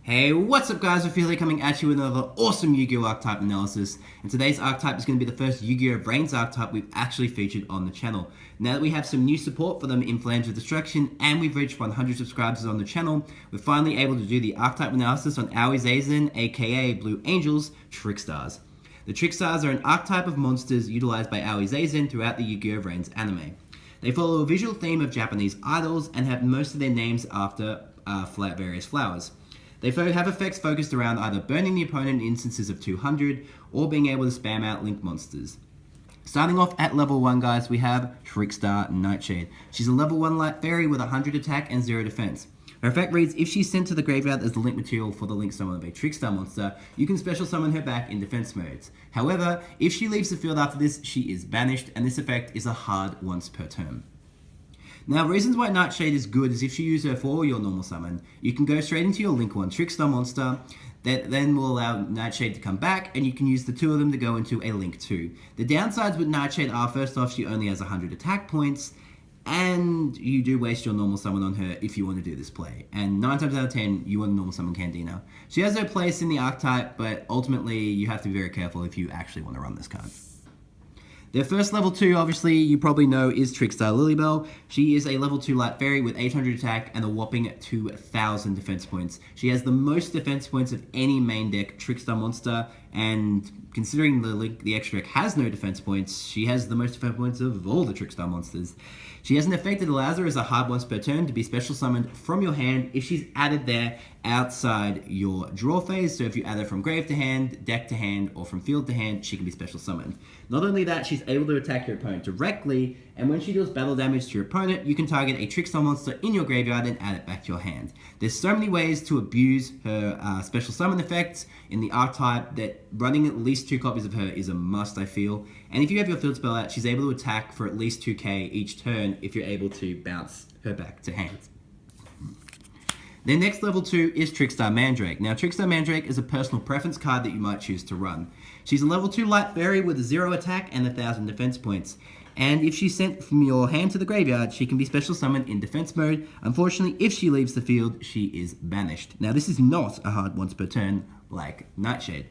Hey, what's up guys? We're coming at you with another awesome Yu-Gi-Oh! Archetype analysis. And today's archetype is going to be the first Yu-Gi-Oh! Brains archetype we've actually featured on the channel. Now that we have some new support for them in Flames of Destruction and we've reached 100 subscribers on the channel, we're finally able to do the archetype analysis on Aoi Zazen, aka Blue Angels, Trickstars. The Trickstars are an archetype of monsters utilized by Aoi Zazen throughout the Yu-Gi-Oh! Brains anime. They follow a visual theme of Japanese idols and have most of their names after various flowers. They have effects focused around either burning the opponent in instances of 200 or being able to spam out link monsters. Starting off at level 1 guys, we have Trickstar Nightshade. She's a level 1 light fairy with 100 attack and 0 defense. Her effect reads, if she's sent to the graveyard as the link material for the link summon of a Trickstar monster, you can special summon her back in defense modes. However, if she leaves the field after this, she is banished, and this effect is a hard once per turn. Now, reasons why Nightshade is good is if you use her for your normal summon, you can go straight into your Link 1 Trickstar monster, that then will allow Nightshade to come back, and you can use the two of them to go into a Link 2. The downsides with Nightshade are, first off, she only has 100 attack points, and you do waste your normal summon on her if you want to do this play. And 9 times out of 10, you want to normal summon Candina. She has her place in the archetype, but ultimately, you have to be very careful if you actually want to run this card. Their first level 2, obviously, you probably know, is Trickstar Lilybell. She is a level 2 light fairy with 800 attack and a whopping 2,000 defense points. She has the most defense points of any main deck Trickstar monster, and considering the extra deck has no defense points, she has the most defense points of all the Trickstar monsters. She has an effect that allows her as a hard once per turn to be special summoned from your hand if she's added there outside your draw phase. So if you add her from grave to hand, deck to hand, or from field to hand, she can be special summoned. Not only that, she's able to attack your opponent directly, and when she deals battle damage to your opponent, you can target a Trickstar monster in your graveyard and add it back to your hand. There's so many ways to abuse her special summon effects in the archetype that running at least 2 copies of her is a must, I feel. And if you have your field spell out, she's able to attack for at least 2k each turn if you're able to bounce her back to hand. Their next level 2 is Trickstar Mandrake. Now, Trickstar Mandrake is a personal preference card that you might choose to run. She's a level 2 light fairy with 0 attack and 1,000 defense points. And if she's sent from your hand to the graveyard, she can be special summoned in defense mode. Unfortunately, if she leaves the field, she is banished. Now, this is not a hard once per turn like Nightshade.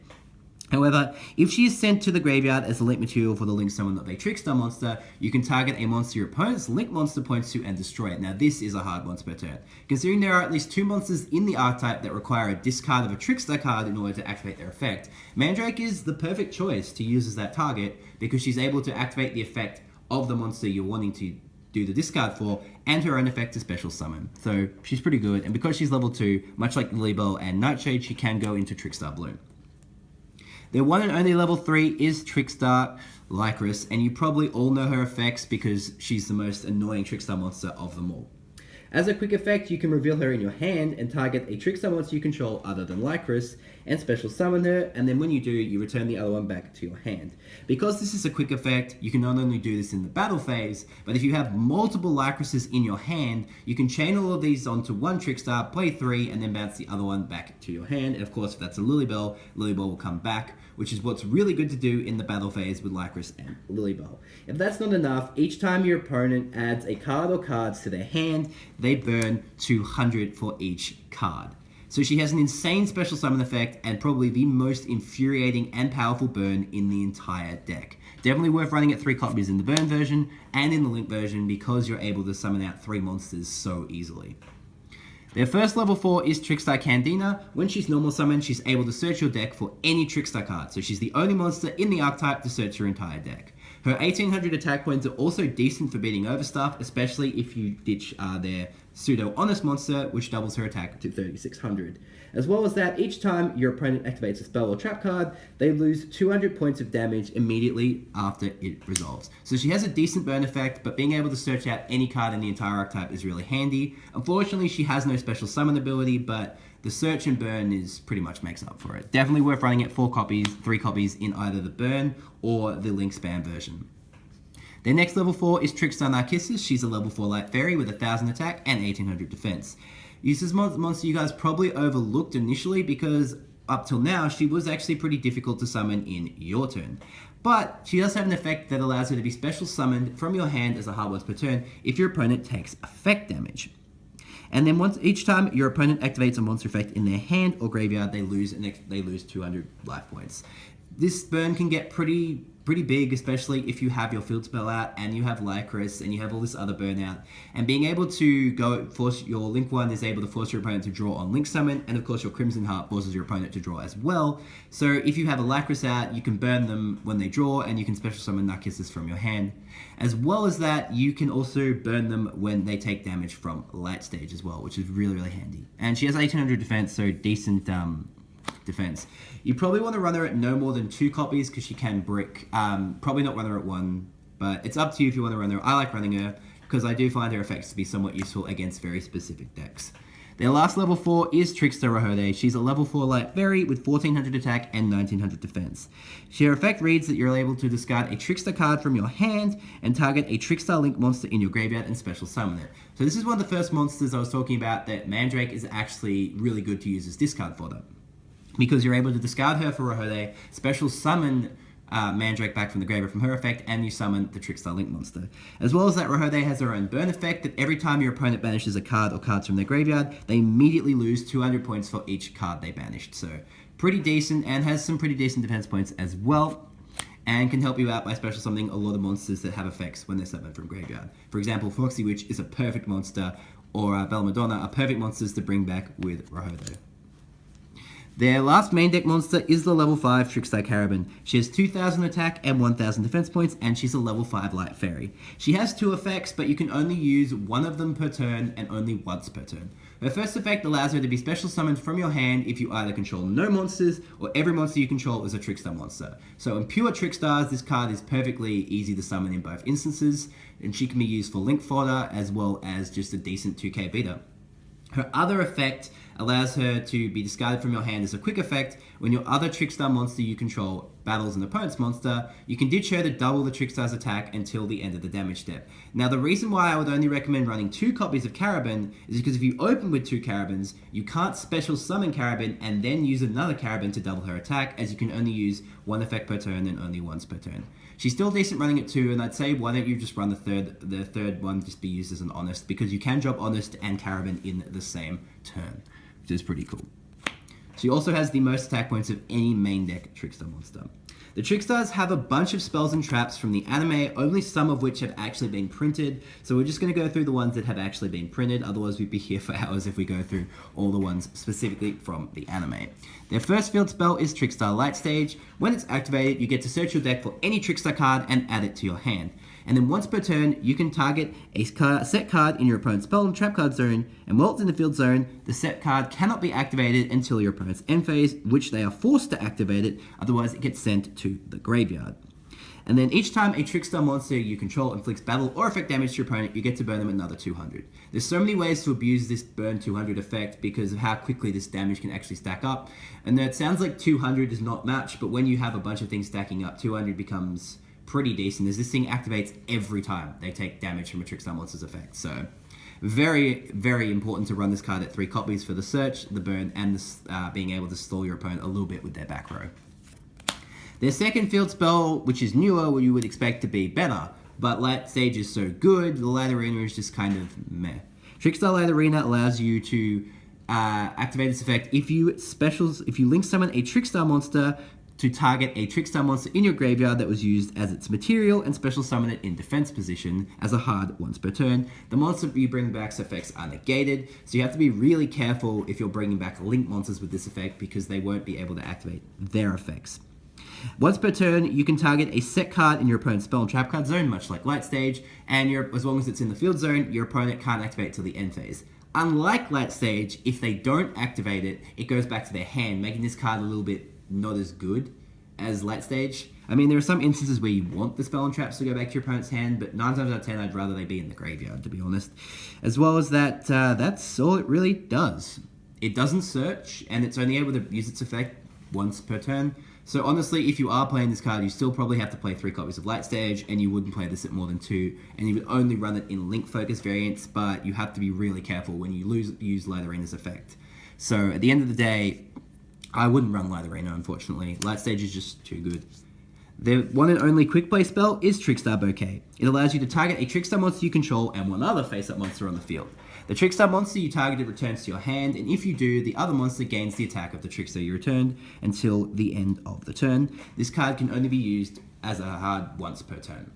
However, if she is sent to the graveyard as a link material for the link summon of a Trickstar monster, you can target a monster your opponent's link monster points to and destroy it. Now this is a hard once per turn. Considering there are at least 2 monsters in the archetype that require a discard of a Trickstar card in order to activate their effect, Mandrake is the perfect choice to use as that target because she's able to activate the effect of the monster you're wanting to do the discard for, and her own effect to special summon. So she's pretty good, and because she's level 2, much like Lilybell and Nightshade, she can go into Trickstar Blue. Their one and only level 3 is Trickstar Lycris, and you probably all know her effects because she's the most annoying Trickstar monster of them all. As a quick effect, you can reveal her in your hand and target a Trickstar monster you control other than Lycris, and special summon her, and then when you do, you return the other one back to your hand. Because this is a quick effect, you can not only do this in the battle phase, but if you have multiple Lycrises in your hand, you can chain all of these onto one Trickstar, play 3, and then bounce the other one back to your hand. And of course, if that's a Lilybell, Lilybell will come back, which is what's really good to do in the battle phase with Lycris and Lilybell. If that's not enough, each time your opponent adds a card or cards to their hand, they burn 200 for each card. So she has an insane special summon effect and probably the most infuriating and powerful burn in the entire deck. Definitely worth running at 3 copies in the burn version and in the link version because you're able to summon out 3 monsters so easily. Their first level 4 is Trickstar Candina. When she's normal summoned, she's able to search your deck for any Trickstar card. So she's the only monster in the archetype to search your entire deck. Her 1800 attack points are also decent for beating over stuff, especially if you ditch their pseudo-honest monster, which doubles her attack to 3600. As well as that, each time your opponent activates a spell or trap card, they lose 200 points of damage immediately after it resolves. So she has a decent burn effect, but being able to search out any card in the entire archetype is really handy. Unfortunately, she has no special summon ability, but the search and burn is pretty much makes up for it. Definitely worth running at 4 copies, 3 copies in either the burn or the link spam version. Their next level 4 is Trickstar Narcissus. She's a level 4 light fairy with 1,000 attack and 1800 defense. This monster you guys probably overlooked initially because up till now she was actually pretty difficult to summon in your turn. But she does have an effect that allows her to be special summoned from your hand as a hard once per turn if your opponent takes effect damage. And then each time your opponent activates a monster effect in their hand or graveyard, they lose 200 life points. This burn can get pretty big, especially if you have your field spell out and you have Lycris and you have all this other burn out. And being able to force your Link 1 is able to force your opponent to draw on Link Summon, and of course your Crimson Heart forces your opponent to draw as well. So if you have a Lycris out, you can burn them when they draw, and you can special summon Narcissus from your hand. As well as that, you can also burn them when they take damage from Light Stage as well, which is really handy. And she has 1800 defense, so decent defense. You probably want to run her at no more than 2 copies because she can brick. Probably not run her at 1, but it's up to you if you want to run her. I like running her because I do find her effects to be somewhat useful against very specific decks. Their last level 4 is Trickster Reincarnation. She's a level 4 Light Fairy with 1400 attack and 1900 defense. Her effect reads that you're able to discard a Trickster card from your hand and target a Trickstar Link monster in your graveyard and special summon it. So this is one of the first monsters I was talking about that Mandrake is actually really good to use as discard for them, because you're able to discard her for Rehode, special summon Mandrake back from the graveyard from her effect, and you summon the Trickstar Link monster. As well as that, Rehode has her own burn effect that every time your opponent banishes a card or cards from their graveyard, they immediately lose 200 points for each card they banished. So pretty decent, and has some pretty decent defense points as well, and can help you out by special summoning a lot of monsters that have effects when they're summoned from graveyard. For example, Foxy Witch is a perfect monster, or Bella Madonna are perfect monsters to bring back with Rehode. Their last main deck monster is the level 5 Trickstar Carabin. She has 2000 attack and 1000 defense points, and she's a level 5 Light Fairy. She has 2 effects, but you can only use one of them per turn and only once per turn. Her first effect allows her to be special summoned from your hand if you either control no monsters or every monster you control is a Trickstar monster. So in pure Trickstars, this card is perfectly easy to summon in both instances, and she can be used for Link fodder as well as just a decent 2k beater. Her other effect allows her to be discarded from your hand as a quick effect. When your other Trickstar monster you control battles an opponent's monster, you can ditch her to double the Trickstar's attack until the end of the damage step. Now, the reason why I would only recommend running 2 copies of Carabin is because if you open with 2 Carabins, you can't special summon Carabin and then use another Carabin to double her attack, as you can only use 1 effect per turn and only once per turn. She's still decent running at 2, and I'd say why don't you just run the third one just be used as an Honest, because you can drop Honest and Carabin in the same turn, which is pretty cool. She also has the most attack points of any main deck Trickstar monster. The Trickstars have a bunch of spells and traps from the anime, only some of which have actually been printed, so we're just going to go through the ones that have actually been printed, otherwise we'd be here for hours if we go through all the ones specifically from the anime. Their first field spell is Trickstar Light Stage. When it's activated, you get to search your deck for any Trickstar card and add it to your hand. And then once per turn, you can target a set card in your opponent's spell and trap card zone, and while it's in the field zone, the set card cannot be activated until your opponent's end phase, which they are forced to activate it, otherwise it gets sent to the graveyard. And then each time a Trickstar monster you control inflicts battle or effect damage to your opponent, you get to burn them another 200. There's so many ways to abuse this burn 200 effect because of how quickly this damage can actually stack up. And it sounds like 200 is not much, but when you have a bunch of things stacking up, 200 becomes pretty decent, as this thing activates every time they take damage from a Trickstar monster's effect. So very, very important to run this card at 3 copies for the search, the burn, and being able to stall your opponent a little bit with their back row. Their second field spell, which is newer, what you would expect to be better, but Light Stage is so good, the Light Arena is just kind of meh. Trickstar Light Arena allows you to activate this effect if you link summon a Trickstar monster to target a Trickstar monster in your graveyard that was used as its material and special summon it in defense position as a hard once per turn. The monster you bring back's effects are negated, so you have to be really careful if you're bringing back link monsters with this effect because they won't be able to activate their effects. Once per turn, you can target a set card in your opponent's spell and trap card zone, much like Light Stage, and as long as it's in the field zone, your opponent can't activate till the end phase. Unlike Light Stage, if they don't activate it, it goes back to their hand, making this card a little bit not as good as Light Stage. I mean, there are some instances where you want the spell and traps to go back to your opponent's hand, but 9 times out of 10, I'd rather they be in the graveyard, to be honest. As well as that, that's all it really does. It doesn't search, and it's only able to use its effect once per turn. So honestly, if you are playing this card, you still probably have to play 3 copies of Light Stage, and you wouldn't play this at more than 2, and you would only run it in Link Focus variants, but you have to be really careful when you use Light Arena's effect. So at the end of the day, I wouldn't run Light Arena, unfortunately. Light Stage is just too good. The one and only quick play spell is Trickstar Bouquet. It allows you to target a Trickstar monster you control and one other face-up monster on the field. The Trickstar monster you targeted returns to your hand, and if you do, the other monster gains the attack of the Trickster you returned until the end of the turn. This card can only be used as a card once per turn.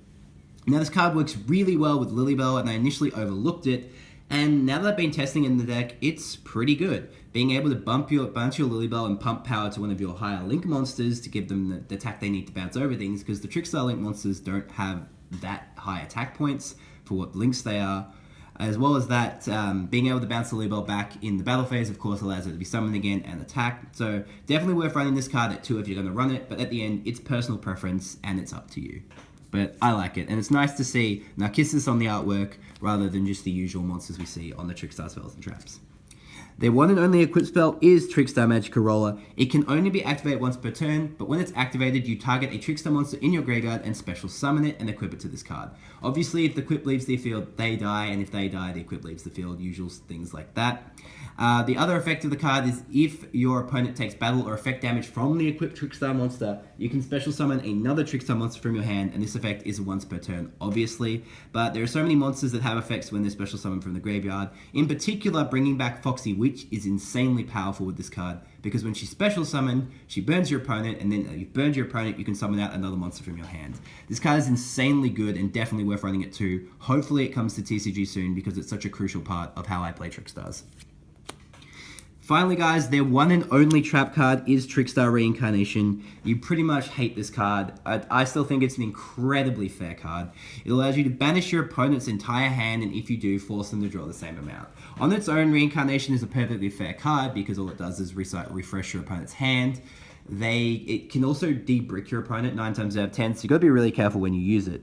Now this card works really well with Lilybell, and I initially overlooked it, and now that I've been testing it in the deck, it's pretty good. Being able to bounce your Lilybell and pump power to one of your higher link monsters to give them the attack they need to bounce over things, because the Trickstar link monsters don't have that high attack points for what links they are. As well as that, being able to bounce the Lilybell back in the battle phase, of course, allows it to be summoned again and attack. So definitely worth running this card at 2 if you're going to run it, but at the end, it's personal preference and it's up to you. But I like it, and it's nice to see Narcissus on the artwork rather than just the usual monsters we see on the Trickstar spells and traps. Their one and only equipped spell is Trickstar Magical Roller. It can only be activated once per turn, but when it's activated, you target a Trickstar monster in your graveyard and special summon it and equip it to this card. Obviously, if the equip leaves the field, they die, and if they die, the equip leaves the field, usual things like that. The other effect of the card is if your opponent takes battle or effect damage from the equipped Trickstar monster, you can special summon another Trickstar monster from your hand, and this effect is once per turn, obviously. But there are so many monsters that have effects when they're special summoned from the graveyard. In particular, bringing back Foxy Witch is insanely powerful with this card, because when she's special summoned, she burns your opponent, and then if you've burned your opponent, you can summon out another monster from your hand. This card is insanely good and definitely worth running it too. Hopefully it comes to TCG soon, because it's such a crucial part of how I play Trickstars. Finally, guys, their one and only trap card is Trickstar Reincarnation. You pretty much hate this card. I still think it's an incredibly fair card. It allows you to banish your opponent's entire hand, and if you do, force them to draw the same amount. On its own, Reincarnation is a perfectly fair card because all it does is refresh your opponent's hand. It can also de-brick your opponent 9 times out of 10, so you've got to be really careful when you use it.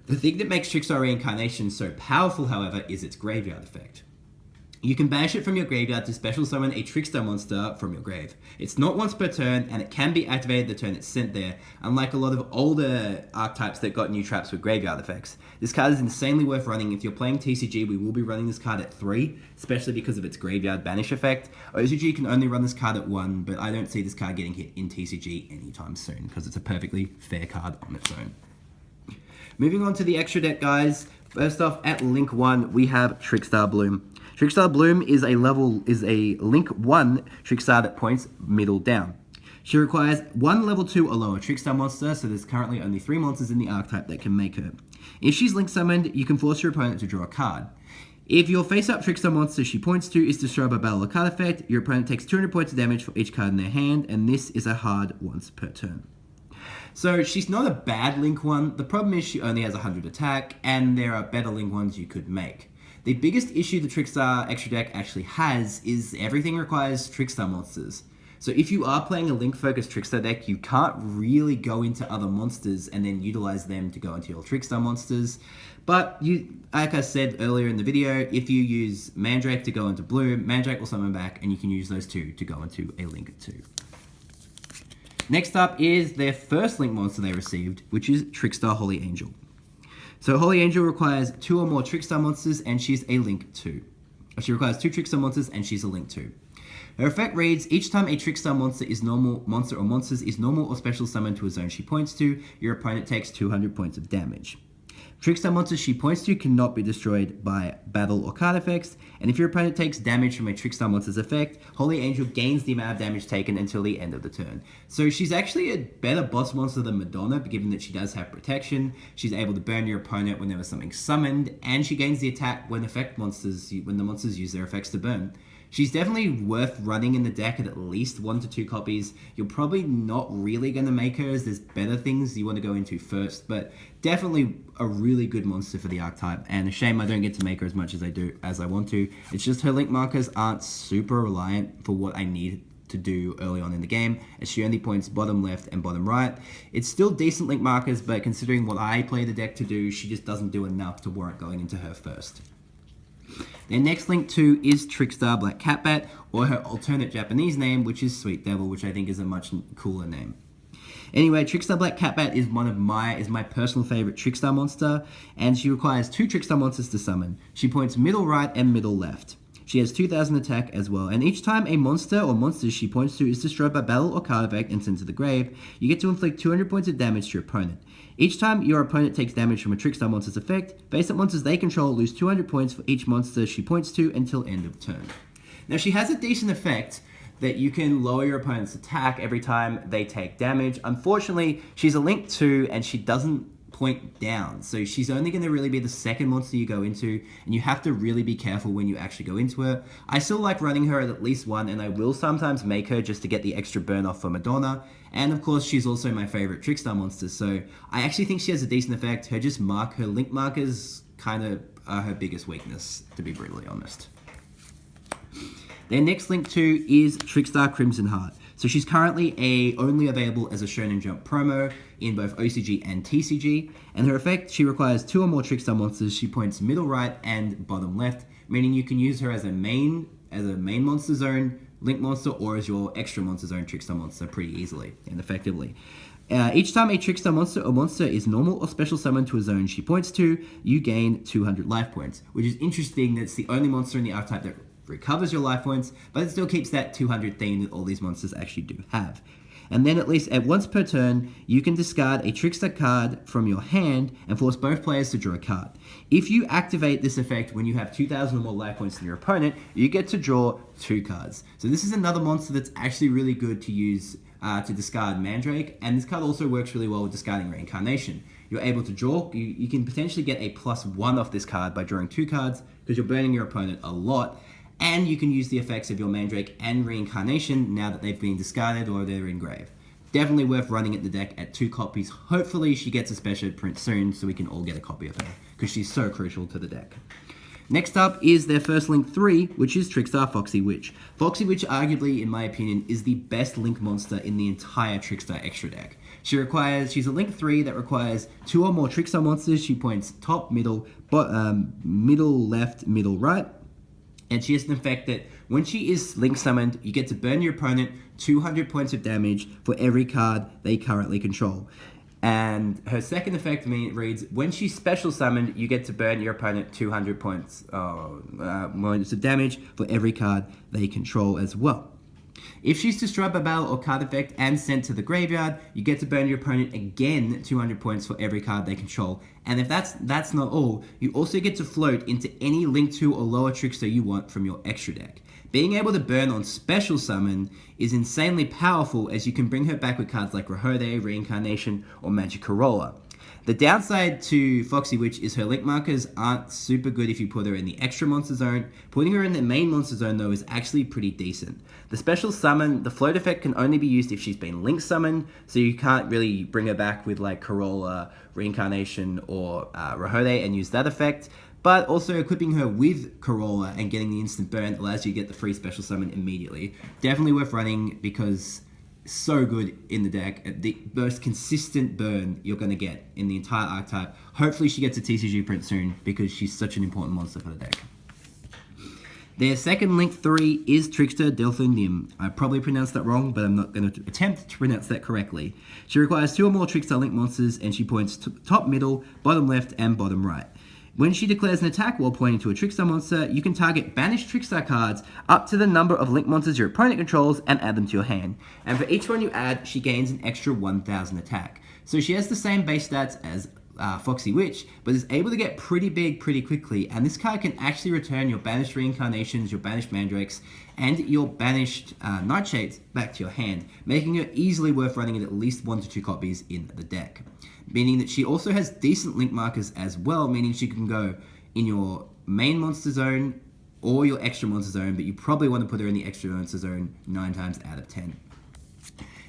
The thing that makes Trickstar Reincarnation so powerful, however, is its graveyard effect. You can banish it from your graveyard to special summon a Trickstar monster from your grave. It's not once per turn, and it can be activated the turn it's sent there, unlike a lot of older archetypes that got new traps with graveyard effects. This card is insanely worth running. If you're playing TCG, we will be running this card at 3, especially because of its graveyard banish effect. OCG can only run this card at 1, but I don't see this card getting hit in TCG anytime soon, because it's a perfectly fair card on its own. Moving on to the extra deck, guys. First off, at link 1, we have Trickstar Bloom. Trickstar Bloom is a link 1 Trickstar that points middle down. She requires 1 level 2 or lower Trickstar monster, so there's currently only 3 monsters in the archetype that can make her. If she's link summoned, you can force your opponent to draw a card. If your face-up Trickstar monster she points to is destroyed by battle or card effect, your opponent takes 200 points of damage for each card in their hand, and this is a hard once per turn. So she's not a bad link 1. The problem is she only has 100 attack, and there are better link 1s you could make. The biggest issue the Trickstar extra deck actually has is everything requires Trickstar monsters. So if you are playing a link-focused Trickstar deck, you can't really go into other monsters and then utilize them to go into your Trickstar monsters. But like I said earlier in the video, if you use Mandrake to go into Bloom, Mandrake will summon back, and you can use those 2 to go into a link 2. Next up is their first link monster they received, which is Trickstar Holy Angel. So Holy Angel requires 2 or more Trickstar monsters, and she's a link 2. She requires 2 Trickstar monsters, and she's a link 2. Her effect reads, each time a Trickstar monster or monsters is normal or special summoned to a zone she points to, your opponent takes 200 points of damage. Trickstar monsters she points to cannot be destroyed by battle or card effects, and if your opponent takes damage from a Trickstar monster's effect, Holy Angel gains the amount of damage taken until the end of the turn. So she's actually a better boss monster than Madonna, given that she does have protection. She's able to burn your opponent whenever something's summoned, and she gains the attack when the monsters use their effects to burn. She's definitely worth running in the deck at least 1 to 2 copies. You're probably not really going to make her, as there's better things you want to go into first, but definitely a really good monster for the archetype, and a shame I don't get to make her as much as I want to. It's just her link markers aren't super reliant for what I need to do early on in the game, as she only points bottom left and bottom right. It's still decent link markers, but considering what I play the deck to do, she just doesn't do enough to warrant going into her first. Their next link 2 is Trickstar Black Catbat, or her alternate Japanese name, which is Sweet Devil, which I think is a much cooler name. Anyway, Trickstar Black Catbat is my personal favorite Trickstar monster, and she requires 2 Trickstar monsters to summon. She points middle right and middle left. She has 2000 attack as well. And each time a monster or monsters she points to is destroyed by battle or card effect and sent to the grave, you get to inflict 200 points of damage to your opponent. Each time your opponent takes damage from a Trickstar monster's effect, base up monsters they control lose 200 points for each monster she points to until end of turn. Now she has a decent effect that you can lower your opponent's attack every time they take damage. Unfortunately, she's a Link 2 and she doesn't point down. So she's only going to really be the second monster you go into, and you have to really be careful when you actually go into her. I still like running her at least one, and I will sometimes make her just to get the extra burn off for Madonna. And of course, she's also my favorite Trickstar monster, so I actually think she has a decent effect. Her Link markers kind of are her biggest weakness, to be brutally honest. Their next Link 2 is Trickstar Crimson Heart. So she's currently only available as a Shonen Jump promo in both OCG and TCG, and her effect, she requires 2 or more Trickstar monsters. She points middle right and bottom left, meaning you can use her as a main monster zone Link monster or as your extra monster zone Trickstar monster pretty easily and effectively. Each time a Trickstar monster or monster is normal or special summoned to a zone she points to, you gain 200 life points, which is interesting that it's the only monster in the archetype that recovers your life points, but it still keeps that 200 theme that all these monsters actually do have. And then at least at once per turn, you can discard a Trickstar card from your hand and force both players to draw a card. If you activate this effect when you have 2,000 or more life points than your opponent, you get to draw 2 cards. So this is another monster that's actually really good to use to discard Mandrake, and this card also works really well with discarding Reincarnation. You're able to draw, you can potentially get a +1 off this card by drawing 2 cards because you're burning your opponent a lot. And you can use the effects of your Mandrake and Reincarnation now that they've been discarded or they're engraved. Definitely worth running at the deck at 2 copies. Hopefully she gets a special print soon so we can all get a copy of her, because she's so crucial to the deck. Next up is their first Link 3, which is Trickstar Foxy Witch. Foxy Witch, arguably, in my opinion, is the best Link monster in the entire Trickstar extra deck. She's a Link 3 that requires 2 or more Trickstar monsters. She points top, middle, middle left, middle right. And she has an effect that when she is Link summoned, you get to burn your opponent 200 points of damage for every card they currently control. And her second effect reads, when she's special summoned, you get to burn your opponent 200 points of damage for every card they control as well. If she's destroyed by battle or card effect and sent to the graveyard, you get to burn your opponent again 200 points for every card they control. And if that's not all, you also get to float into any Link 2 or lower Trickster you want from your extra deck. Being able to burn on special summon is insanely powerful, as you can bring her back with cards like Rahode, Reincarnation, or Magic Corolla. The downside to Foxy Witch is her Link markers aren't super good if you put her in the extra monster zone. Putting her in the main monster zone though is actually pretty decent. The special summon, the float effect can only be used if she's been Link summoned, so you can't really bring her back with like Corolla, Reincarnation, or Rahode and use that effect. But also equipping her with Corolla and getting the instant burn allows you to get the free special summon immediately. Definitely worth running because so good in the deck. The most consistent burn you're going to get in the entire archetype. Hopefully she gets a TCG print soon because she's such an important monster for the deck. Their second Link 3 is Trickster Delphinium. I probably pronounced that wrong, but I'm not going to attempt to pronounce that correctly. She requires 2 or more Trickster Link monsters, and she points top, middle, bottom left, and bottom right. When she declares an attack while pointing to a Trickstar monster, you can target banished Trickstar cards up to the number of Link monsters your opponent controls and add them to your hand. And for each one you add, she gains an extra 1000 attack. So she has the same base stats as Foxy Witch, but is able to get pretty big pretty quickly, and this card can actually return your banished Reincarnations, your banished Mandrakes, and your banished Nightshades back to your hand, making her easily worth running at least 1 to 2 copies in the deck. Meaning that she also has decent Link markers as well, meaning she can go in your main monster zone or your extra monster zone, but you probably want to put her in the extra monster zone 9 times out of 10.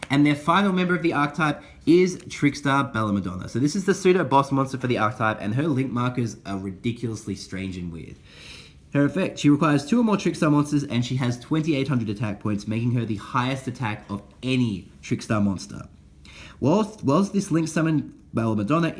And their final member of the archetype is Trickstar Madonna. So this is the pseudo-boss monster for the archetype, and her Link markers are ridiculously strange and weird. Her effect, she requires 2 or more Trickstar monsters, and she has 2800 attack points, making her the highest attack of any Trickstar monster. Whilst this link summon Madonna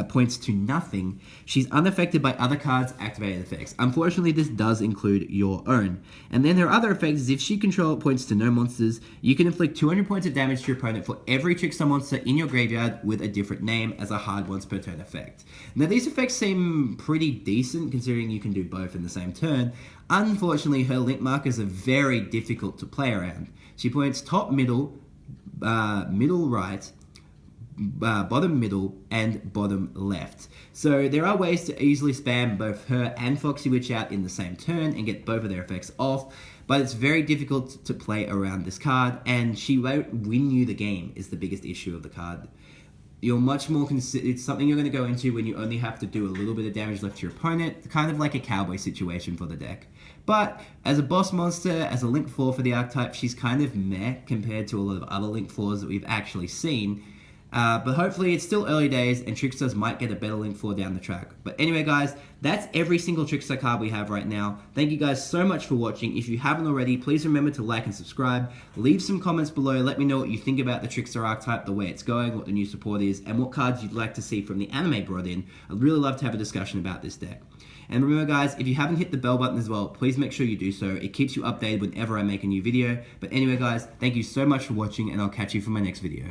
points to nothing, she's unaffected by other cards' activated effects. Unfortunately, this does include your own. And then there are other effects. If she control points to no monsters, you can inflict 200 points of damage to your opponent for every Trickster monster in your graveyard with a different name as a hard once per turn effect. Now, these effects seem pretty decent considering you can do both in the same turn. Unfortunately, her link markers are very difficult to play around. She points top, middle, middle right, bottom middle, and bottom left. So there are ways to easily spam both her and Foxy Witch out in the same turn and get both of their effects off, but it's very difficult to play around this card, and she won't win you the game is the biggest issue of the card. You're much more it's something you're going to go into when you only have to do a little bit of damage left to your opponent, kind of like a cowboy situation for the deck. But as a boss monster, as a link 4 for the archetype, she's kind of meh compared to a lot of other link 4s that we've actually seen. But hopefully it's still early days and Tricksters might get a better link 4 down the track. But anyway guys, that's every single Trickster card we have right now. Thank you guys so much for watching. If you haven't already, please remember to like and subscribe. Leave some comments below. Let me know what you think about the Trickster archetype, the way it's going, what the new support is, and what cards you'd like to see from the anime brought in. I'd really love to have a discussion about this deck. And remember guys, if you haven't hit the bell button as well, please make sure you do so. It keeps you updated whenever I make a new video. But anyway guys, thank you so much for watching and I'll catch you for my next video.